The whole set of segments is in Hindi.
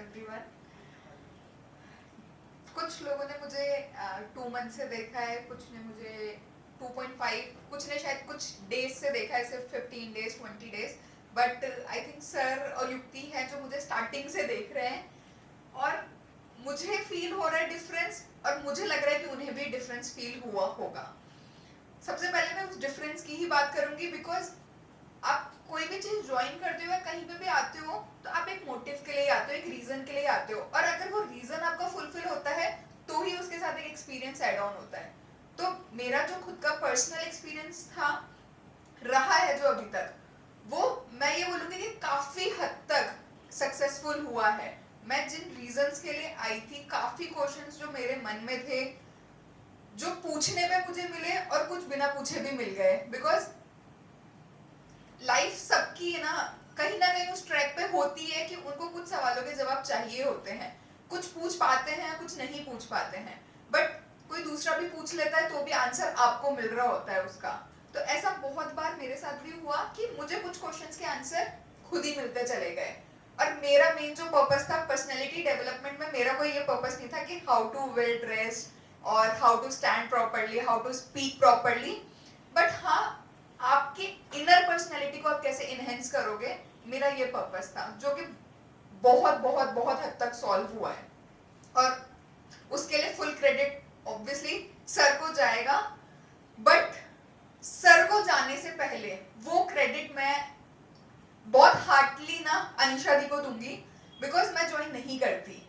एवरीवन। कुछ लोगों ने मुझे 2 मंथ से देखा है, कुछ ने मुझे 2.5, कुछ ने शायद कुछ डेज से देखा है, सिर्फ 15 days 20 days. But I think sir और युक्ति है जो मुझे स्टार्टिंग से देख रहे हैं, और मुझे फील हो रहा है डिफरेंस, और मुझे लग रहा है कि उन्हें भी डिफरेंस फील हुआ होगा। सबसे पहले मैं उस डिफरेंस की ही बात करूंगी, बिकॉज आप कोई भी चीज ज्वाइन करते हो या कहीं पे भी आते हो तो आप एक मोटिव के लिए आते हो, एक रीजन के लिए आते हो, और अगर वो रीजन आपका फुलफिल होता है तो ही उसके साथ एक एक्सपीरियंस ऐड ऑन होता है। तो मेरा जो खुद का पर्सनल एक्सपीरियंस था, रहा है जो अभी तक, वो मैं ये बोलूंगी कि काफी हद तक सक्सेसफुल हुआ है। मैं जिन रीजंस के लिए आई थी, काफी क्वेश्चंस जो मेरे मन में थे, जो पूछने पे मुझे मिले और कुछ बिना पूछे भी मिल गए, बिकॉज लाइफ सबकी है ना कहीं उस ट्रैक पे होती है कि उनको कुछ सवालों के जवाब चाहिए होते हैं। कुछ पूछ पाते हैं, कुछ नहीं पूछ पाते हैं, बट कोई दूसरा भी पूछ लेता है तो भी आंसर आपको मिल रहा होता है उसका। तो ऐसा बहुत बार मेरे साथ भी हुआ कि मुझे कुछ क्वेश्चंस के आंसर खुद ही मिलते चले गए। और मेरा मेन जो पर्पस था पर्सनैलिटी डेवलपमेंट में, मेरा कोई ये पर्पस नहीं था कि हाउ टू वेल ड्रेस और how to stand properly, how to speak properly, but हाँ, आपकी इनर पर्सनैलिटी को आप कैसे इनहेंस करोगे, मेरा ये पर्पस था, जो कि बहुत बहुत बहुत हद तक सॉल्व हुआ है। और उसके लिए फुल क्रेडिट ऑब्वियसली सर को जाएगा, बट सर को जाने से पहले वो क्रेडिट मैं बहुत हार्टली ना अनिशा दी को दूंगी, बिकॉज मैं ज्वाइन नहीं करती।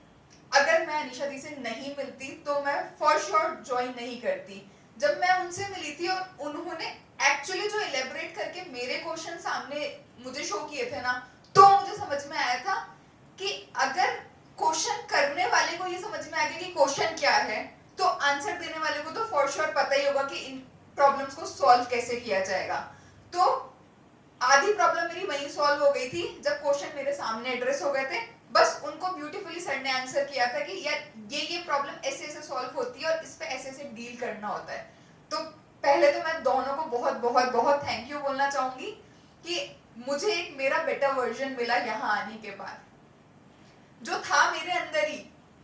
अगर मैं अनिशा दी से नहीं मिलती तो मैं फॉर श्योर ज्वाइन नहीं करती। जब मैं उनसे मिली थी और उन्होंने एक्चुअली जो इलेबोरेट करके मेरे क्वेश्चन सामने मुझे शो किए थे ना, तो मुझे समझ में आया था कि अगर क्वेश्चन करने वाले को ये समझ में आ गया कि क्वेश्चन क्या है, तो आंसर देने वाले को तो फॉर श्योर पता ही होगा कि इन प्रॉब्लम्स को सॉल्व कैसे किया जाएगा। तो आधी प्रॉब्लम मेरी वहीं सॉल्व हो गई थी जब क्वेश्चन मेरे सामने एड्रेस हो गए थे। बस उनको ब्यूटीफुली सर ने आंसर किया था कि यार ये प्रॉब्लम ऐसे ऐसे सॉल्व होती है और इस पे ऐसे ऐसे डील करना होता है। तो पहले तो मैं दोनों को बहुत बहुत बहुत थैंक यू बोलना चाहूंगी कि मुझे एक मेरा बेटर वर्जन मिला यहाँ आने के बाद, जो था मेरे अंदर ही,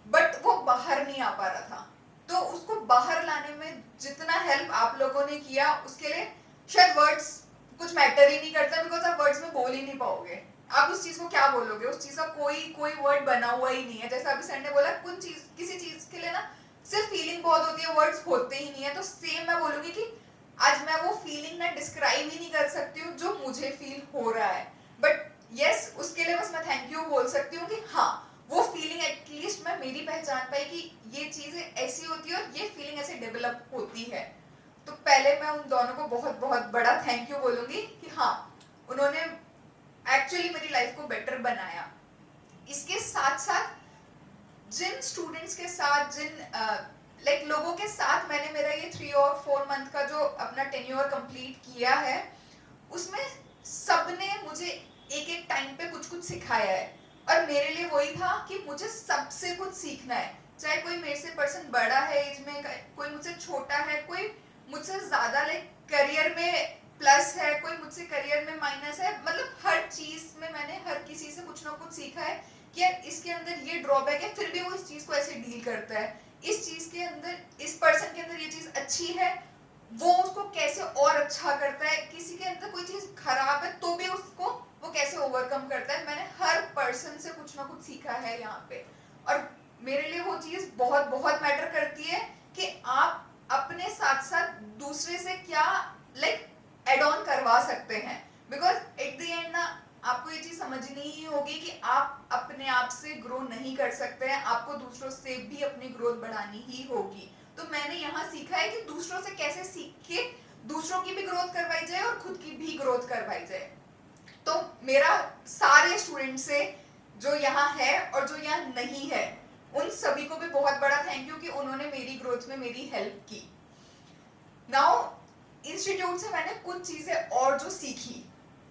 बट वो बाहर नहीं आ पा रहा था। तो उसको बाहर लाने में जितना हेल्प आप लोगों ने किया, उसके लिए शायद वर्ड्स कुछ मैटर ही नहीं करता, बिकॉज आप वर्ड्स में बोल ही नहीं पाओगे। आप उस चीज को क्या बोलोगे, उस चीज का कोई वर्ड बना हुआ ही नहीं है। जैसा अभी सर ने बोला, कुछ चीज किसी चीज के लिए ना सिर्फ फीलिंग बहुत होती है, वर्ड्स होते ही नहीं है। तो सेम मैं बोलूंगी कि आज मैं वो फीलिंग ना डिस्क्राइब ही नहीं कर सकती हूँ जो मुझे फील हो रहा है, बट यस उसके लिए बस मैं थैंक यू बोल सकती हूँ कि हाँ, वो फीलिंग एटलीस्ट मैं मेरी पहचान पाई कि ये चीजें ऐसी होती है और ये फीलिंग ऐसे डेवलप होती है। तो पहले मैं उन दोनों को बहुत बहुत बड़ा थैंक यू बोलूंगी कि हाँ, उन्होंने एक्चुअली मेरी लाइफ को बेटर बनाया। इसके साथ साथ जिन स्टूडेंट्स के साथ, जिन लोगों के साथ मैंने मेरा ये 3 और 4 मंथ का जो अपना टेन्योर कंप्लीट किया है, उसमें सबने मुझे एक एक टाइम पे कुछ कुछ सिखाया है। और मेरे लिए वही था कि मुझे सबसे कुछ सीखना है, चाहे कोई मेरे से पर्सन बड़ा है एज में, कोई मुझसे छोटा है, कोई मुझसे ज्यादा करियर में प्लस है, कोई मुझसे करियर में माइनस है। मतलब हर चीज में मैंने हर किसी से कुछ ना कुछ सीखा है कि यार इसके अंदर ये ड्रॉबैक है, फिर भी वो इस चीज को ऐसे डील करता है। इस चीज के अंदर, इस पर्सन के अंदर ये चीज अच्छी है, वो उसको कैसे और अच्छा करता है। किसी के अंदर कोई चीज खराब है तो भी उसको वो कैसे ओवरकम करता है। मैंने हर पर्सन से कुछ ना कुछ सीखा है यहाँ पे, और मेरे लिए वो चीज बहुत बहुत मैटर करती है कि आप अपने साथ साथ दूसरे से क्या एड ऑन करवा सकते हैं। बिकॉज एट द एंड ना आपको ये चीज समझनी ही होगी कि आप अपने आप से ग्रो नहीं कर सकते हैं, आपको दूसरों से भी अपनी ग्रोथ बढ़ानी ही होगी। तो मैंने यहाँ सीखा है कि दूसरों से कैसे सीख के दूसरों की भी ग्रोथ करवाई जाए और खुद की भी ग्रोथ करवाई जाए। तो मेरा सारे स्टूडेंट से जो यहाँ है और जो यहाँ नहीं है, उन सभी को भी बहुत बड़ा थैंक यू कि उन्होंने मेरी ग्रोथ में मेरी हेल्प की। नाउ इंस्टीट्यूट से मैंने कुछ चीजें और जो सीखी,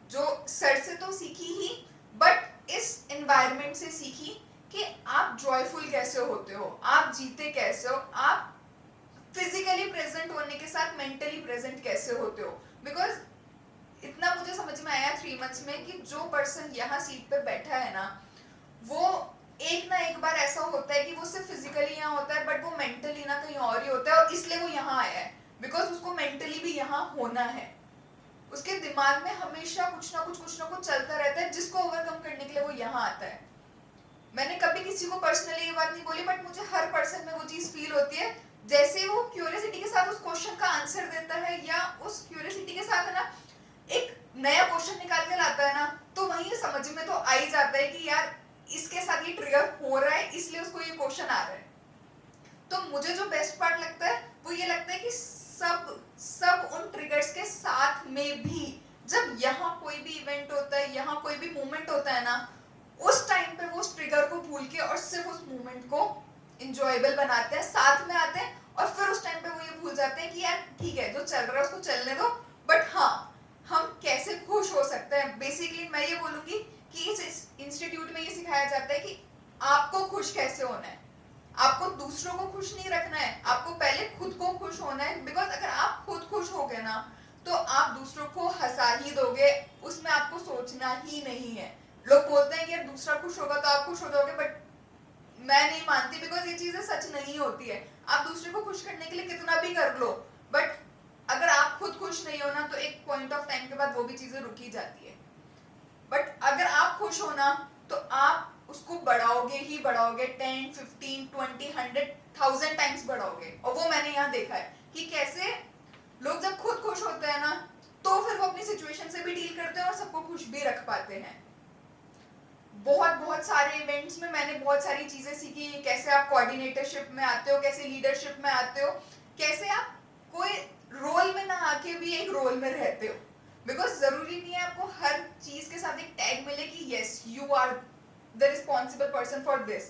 जो सर से तो सीखी ही, बट इस एनवायरनमेंट से सीखी कि आप जॉयफुल कैसे होते हो, आप जीते कैसे हो, आप फिजिकली प्रेजेंट होने के साथ मेंटली प्रेजेंट कैसे होते हो। बिकॉज इतना मुझे समझ में आया 3 मंथ्स में कि जो पर्सन यहाँ सीट पे बैठा है ना, वो एक ना एक बार ऐसा होता है कि वो सिर्फ फिजिकली यहाँ होता है बट वो मेंटली ना कहीं और ही होता है, और इसलिए वो यहाँ आया है बिकॉज उसको मेंटली भी यहाँ होना है। उसके दिमाग में हमेशा कुछ ना कुछ चलता रहता है जिसको ओवरकम करने के लिए वो यहाँ आता है। मैंने कभी किसी को पर्सनली ये बात नहीं बोली बट मुझे हर पर्सन में वो चीज फील होती है, जैसे वो क्यूरियोसिटी के साथ उस क्वेश्चन का आंसर देता है या उस क्यूरियोसिटी के साथ है ना एक नया क्वेश्चन निकाल के लाता है ना, तो वहीं समझ में तो आ ही जाता है कि यार इसके साथ ये ट्रिगर हो रहा है इसलिए उसको ये क्वेश्चन आ रहा है। तो मुझे जो बेस्ट पार्ट लगता है वो ये लगता है कि सब उन ट्रिगर्स के साथ में भी जब यहाँ कोई भी इवेंट होता है, यहाँ कोई भी मोमेंट होता है ना, उस टाइम पे वो उस ट्रिगर को भूल के और सिर्फ उस मोमेंट को इंजॉयबल बनाते हैं, साथ में आते हैं, और फिर उस टाइम पे वो ये भूल जाते हैं कि यार ठीक है जो चल रहा है उसको चलने दो, बट हाँ हम कैसे खुश हो सकते हैं। बेसिकली मैं ये बोलूंगी कि इस इंस्टीट्यूट में ये सिखाया जाता है कि आपको खुश कैसे होना है। आपको दूसरों को खुश नहीं रखना है, आपको पहले खुद को खुश होना है, बिकॉज अगर आप खुद खुश हो गए ना तो आप दूसरों को हंसा ही दोगे, उसमें आपको सोचना ही नहीं है। लोग बोलते हैं कि यार दूसरा खुश होगा तो आप खुश हो जाओगे, बट मैं नहीं मानती, बिकॉज ये चीजें सच नहीं होती है। आप दूसरे को खुश करने के लिए कितना भी कर लो, बट अगर आप खुद खुश नहीं हो ना तो एक पॉइंट ऑफ टाइम के बाद वो भी चीजें रुकी जाती है। बट अगर आप खुश हो ना तो आप उसको बढ़ाओगे ही बढ़ाओगे, 10, 15, 20, 100,000 टाइम्स बढ़ाओगे। और वो मैंने यहाँ देखा है कि कैसे लोग जब खुद खुश होते हैं ना तो फिर वो अपनी सिचुएशन से भी डील करते हैं और सबको खुश भी रख पाते हैं। बहुत सारे इवेंट्स में मैंने बहुत सारी चीजें सीखी, कैसे आप कोऑर्डिनेटरशिप में आते हो, कैसे लीडरशिप में आते हो, कैसे आप कोई रोल में ना आके भी एक रोल में रहते हो। बिकॉज जरूरी नहीं है आपको हर चीज के साथ एक टैग मिले कि yes you are the responsible person for this,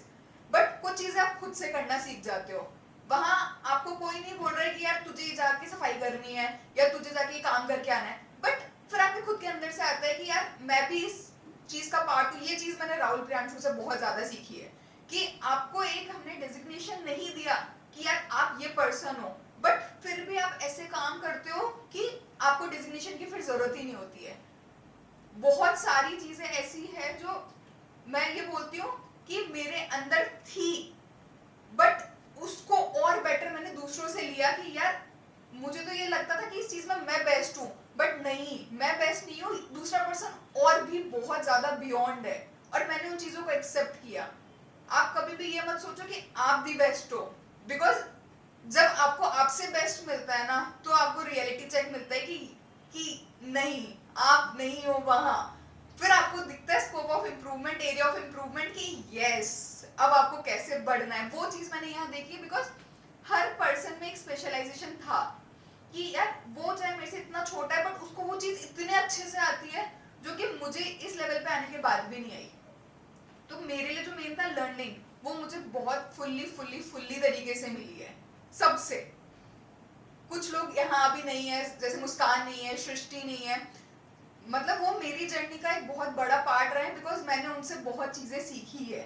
but कुछ चीजें आप खुद से करना सीख जाते हो। वहां आपको कोई नहीं बोल रहा है कि यार तुझे जाके सफाई करनी है या तुझे जाके काम करके आना है, बट फिर आपके खुद के अंदर से आता है कि यार मैं भी इस चीज का पार्ट हूँ। ये चीज मैंने राहुल प्रियांशु से बहुत ज्यादा सीखी है कि आपको एक हमने डेजिग्नेशन नहीं दिया कि यार आप ये पर्सन हो, बट फिर भी आप ऐसे काम करते हो कि आपको डेजिग्नेशन की फिर जरूरत ही नहीं होती है। बहुत सारी चीजें ऐसी है जो मैं ये बोलती हूँ कि मेरे अंदर थी, बट उसको और बेटर मैंने दूसरों से लिया कि यार मुझे तो ये लगता था कि इस चीज में मैं बेस्ट हूँ, बट नहीं, मैं बेस्ट नहीं हूँ, दूसरा पर्सन और भी बहुत ज्यादा बियॉन्ड है, और मैंने उन चीजों को एक्सेप्ट किया। आप कभी भी ये मत सोचो कि आप दी बेस्ट हो, बिकॉज जब आपको आपसे बेस्ट मिलता है ना तो आपको रियलिटी चेक मिलता है कि नहीं आप नहीं हो वहां। फिर आपको दिखता है scope of improvement, area of improvement कि यस अब आपको कैसे बढ़ना है। वो चीज मैंने यहाँ देखी बिकॉज हर पर्सन में एक स्पेशलाइजेशन था कि यार वो चाहे मेरे से इतना छोटा है बट उसको वो चीज इतने अच्छे से आती है जो कि मुझे इस लेवल पे आने के बाद भी नहीं आई। तो मेरे लिए जो मेन था लर्निंग, वो मुझे बहुत फुल्ली तरीके से मिली है सबसे। कुछ लोग यहाँ भी नहीं है, जैसे मुस्कान नहीं है, सृष्टि नहीं है, मतलब वो मेरी जर्नी का एक बहुत बड़ा पार्ट रहे बिकॉज मैंने उनसे बहुत चीजें सीखी है।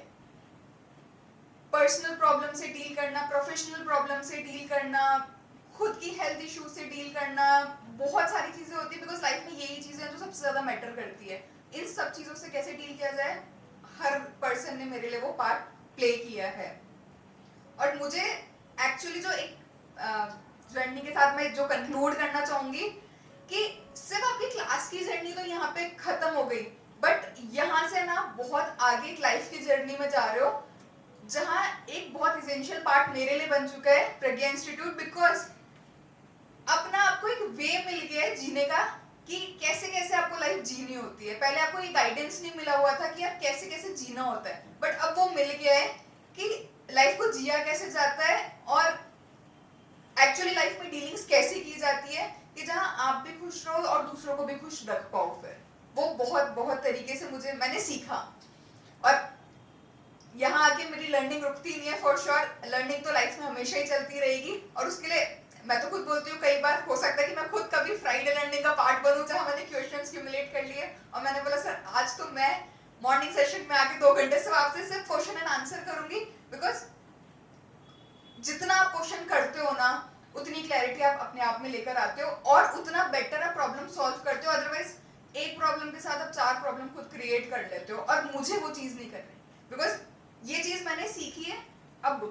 पर्सनल प्रॉब्लम से डील करना, प्रोफेशनल प्रॉब्लम से डील करना, खुद की हेल्थ इश्यूज से डील करना, बहुत सारी चीजें होती है बिकॉज लाइफ में यही चीजें हैं जो सबसे ज्यादा मैटर करती है। इन सब चीजों से कैसे डील किया जाए, हर पर्सन ने मेरे लिए वो पार्ट प्ले किया है। और मुझे एक्चुअली जो एक जर्नी के साथ मैं जो कंक्लूड करना चाहूंगी कि सिर्फ आपकी क्लास की जर्नी तो यहाँ पे खत्म हो गई, बट यहाँ से ना बहुत आगे लाइफ की जर्नी में जा रहे हो, जहाँ एक बहुत इसेंशियल पार्ट मेरे लिए बन चुका है प्रज्ञा इंस्टीट्यूट, बिकॉज अपना आपको एक वे मिल गया है जीने का कि कैसे कैसे आपको लाइफ जीनी होती है। पहले आपको ये गाइडेंस नहीं मिला हुआ था कि यार कैसे कैसे जीना होता है, बट अब वो मिल गया है कि लाइफ को जिया कैसे जाता है और एक्चुअली लाइफ में डीलिंग्स कैसे की जाती है कि जहां आप भी खुश रहो और दूसरों को भी खुश रख पाओ। फिर वो बहुत तरीके से मैंने सीखा, और यहाँ आके मेरी लर्निंग रुकती नहीं है। फॉर श्योर लर्निंग तो लाइफ में हमेशा ही चलती रहेगी, और उसके लिए मैं तो खुद बोलती हूँ कई बार हो सकता है कि मैं खुद कभी फ्राइडे लर्निंग का पार्ट बनूं जहाँ मैंने क्वेश्चंस क्यूमुलेट कर लिए और मैंने बोला सर आज तो मैं मॉर्निंग सेशन में आके 2 घंटे से आपसे सिर्फ क्वेश्चन एंड आंसर करूंगी, बिकॉज जितना आप क्वेश्चन करते हो ना उतनी क्लैरिटी आप अपने आप में लेकर आते हो और उतना बेटर आप प्रॉब्लम सॉल्व करते हो। अदरवाइज एक प्रॉब्लम के साथ आप 4 प्रॉब्लम खुद क्रिएट कर लेते हो, और मुझे वो चीज नहीं करनी, बिकॉज ये सीखी है अब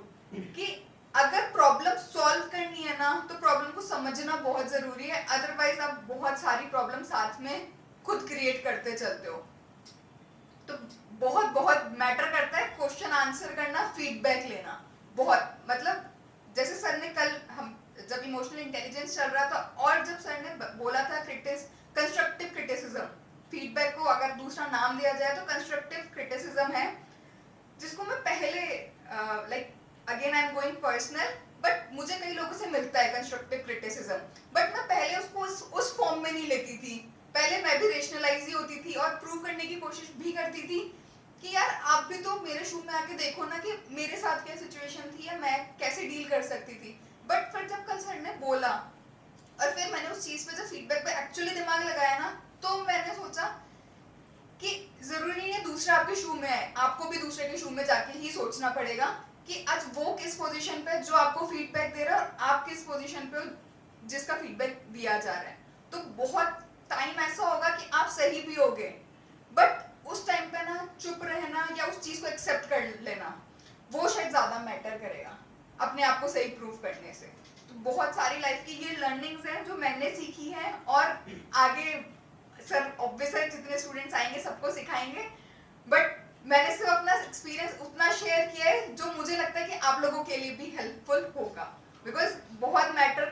कि अगर प्रॉब्लम सॉल्व करनी है ना तो प्रॉब्लम को समझना बहुत जरूरी है, अदरवाइज आप बहुत सारी प्रॉब्लम साथ में खुद क्रिएट करते चलते हो। तो बहुत बहुत मैटर करता है क्वेश्चन आंसर करना, फीडबैक लेना बहुत, मतलब जैसे सर ने कल हम जब इमोशनल इंटेलिजेंस चल रहा था और जब सर ने बोला था कंस्ट्रक्टिव क्रिटिसिज्म, फीडबैक को अगर दूसरा नाम दिया जाए तो कंस्ट्रक्टिव क्रिटिसिज्म है, जिसको मैं पहले like again I am going personal, but मुझे कई लोगों से मिलता है कंस्ट्रक्टिव क्रिटिसिज्म, बट मैं पहले उसको उस फॉर्म में नहीं लेती थी। पहले मैं भी रेशनलाइज ही होती थी और प्रूव करने की कोशिश भी करती थी कि यार आप भी तो मेरे शू में आके देखो ना कि मेरे साथ क्या सिचुएशन थी या मैं कैसे डील कर सकती थी। बट फिर जब कल सर ने बोला और फिर मैंने उस चीज पे जब फीडबैक पे एक्चुअली दिमाग लगाया ना, तो मैंने सोचा कि जरूरी नहीं है दूसरा आपके शू में है, आपको भी दूसरे के शू में जाके ही सोचना पड़ेगा कि आज वो किस पोजीशन पे जो आपको फीडबैक दे रहा है और आप किस पोजीशन पे जिसका फीडबैक दिया जा रहा है। तो बहुत टाइम ऐसा होगा कि आप सही भी होगे, बट उस टाइम पे ना चुप रहना या उस चीज को एक्सेप्ट कर लेना वो शायद ज्यादा मैटर करेगा अपने आप को सही प्रूव करने से। तो बहुत सारी लाइफ की ये लर्निंग्स हैं जो मैंने सीखी है और आगे सर ऑब्वियस है जितने स्टूडेंट्स आएंगे सबको सिखाएंगे, बट मैंने सिर्फ अपना एक्सपीरियंस उतना शेयर किया है जो मुझे लगता है कि आप लोगों के लिए भी हेल्पफुल होगा, बिकॉज बहुत मैटर